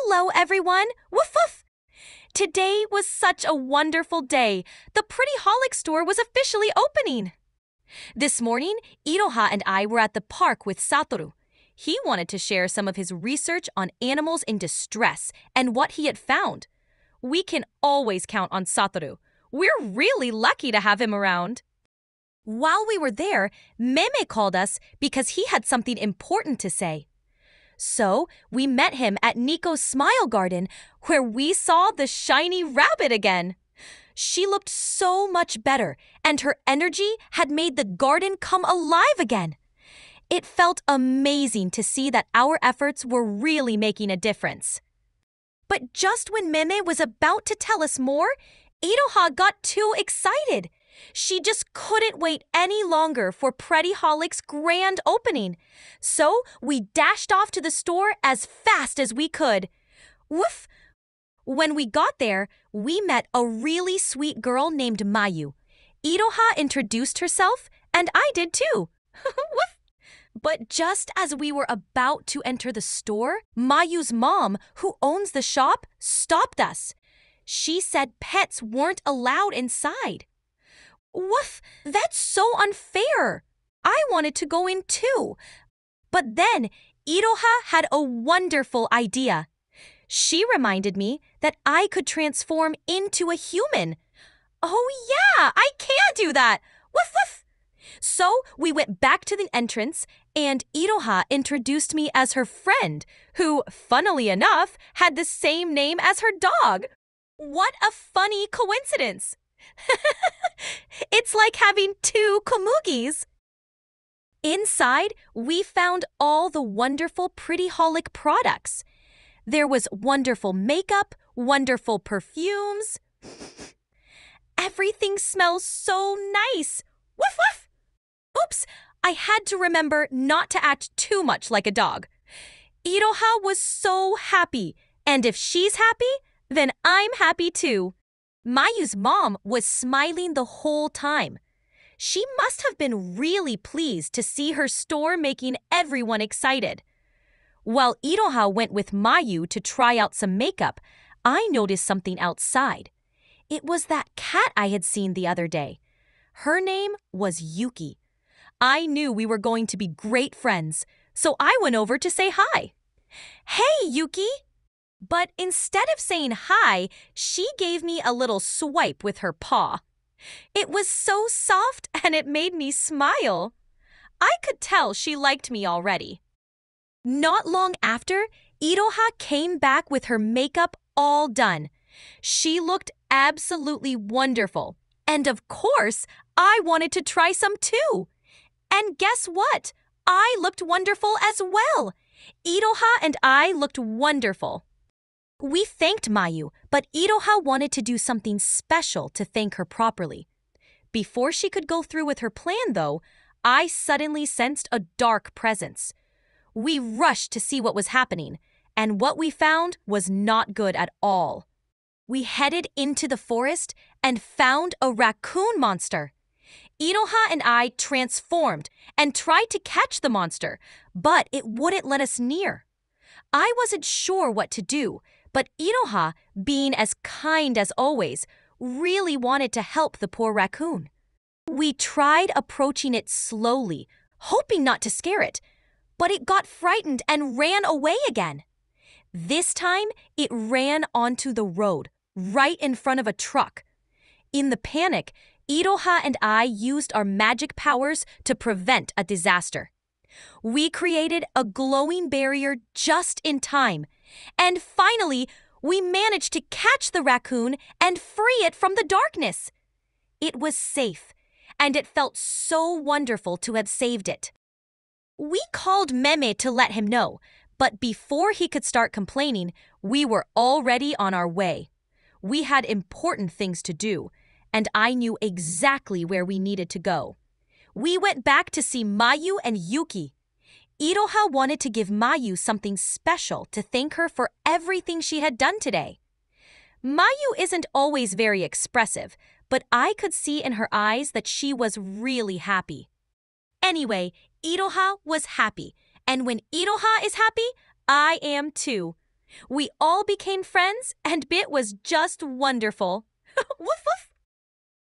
Hello, everyone! Woof woof! Today was such a wonderful day. The Pretty Holic store was officially opening. This morning, Iroha and I were at the park with Satoru. He wanted to share some of his research on animals in distress and what he had found. We can always count on Satoru. We're really lucky to have him around. While we were there, Meme called us because he had something important to say. So we met him at Nico's Smile Garden, where we saw the shiny rabbit again. She looked so much better, and her energy had made the garden come alive again. It felt amazing to see that our efforts were really making a difference. But just when Meme was about to tell us more, Iroha got too excited. She just couldn't wait any longer for Pretty Holic's grand opening. So we dashed off to the store as fast as we could. Woof! When we got there, we met a really sweet girl named Mayu. Iroha introduced herself, and I did too. Woof! But just as we were about to enter the store, Mayu's mom, who owns the shop, stopped us. She said pets weren't allowed inside. Woof! That's so unfair! I wanted to go in too. But then, Iroha had a wonderful idea. She reminded me that I could transform into a human. Oh yeah, I can do that! Woof woof! So we went back to the entrance, and Iroha introduced me as her friend, who, funnily enough, had the same name as her dog. What a funny coincidence! It's like having two Komugis. Inside, we found all the wonderful Pretty Holic products. There was wonderful makeup, wonderful perfumes. Everything smells so nice. Woof woof! Oops, I had to remember not to act too much like a dog. Iroha was so happy, and if she's happy, then I'm happy too. Mayu's mom was smiling the whole time. She must have been really pleased to see her store making everyone excited. While Iroha went with Mayu to try out some makeup, I noticed something outside. It was that cat I had seen the other day. Her name was Yuki. I knew we were going to be great friends, so I went over to say hi. Hey, Yuki! But instead of saying hi, she gave me a little swipe with her paw. It was so soft and it made me smile. I could tell she liked me already. Not long after, Iroha came back with her makeup all done. She looked absolutely wonderful. And of course, I wanted to try some too. And guess what? I looked wonderful as well. Iroha and I looked wonderful. We thanked Mayu, but Iroha wanted to do something special to thank her properly. Before she could go through with her plan, though, I suddenly sensed a dark presence. We rushed to see what was happening, and what we found was not good at all. We headed into the forest and found a raccoon monster. Iroha and I transformed and tried to catch the monster, but it wouldn't let us near. I wasn't sure what to do, but Iroha, being as kind as always, really wanted to help the poor raccoon. We tried approaching it slowly, hoping not to scare it, but it got frightened and ran away again. This time, it ran onto the road, right in front of a truck. In the panic, Iroha and I used our magic powers to prevent a disaster. We created a glowing barrier just in time, and finally, we managed to catch the raccoon and free it from the darkness. It was safe, and it felt so wonderful to have saved it. We called Meme to let him know, but before he could start complaining, we were already on our way. We had important things to do, and I knew exactly where we needed to go. We went back to see Mayu and Yuki. Iroha wanted to give Mayu something special to thank her for everything she had done today. Mayu isn't always very expressive, but I could see in her eyes that she was really happy. Anyway, Iroha was happy, and when Iroha is happy, I am too. We all became friends, and Bit was just wonderful.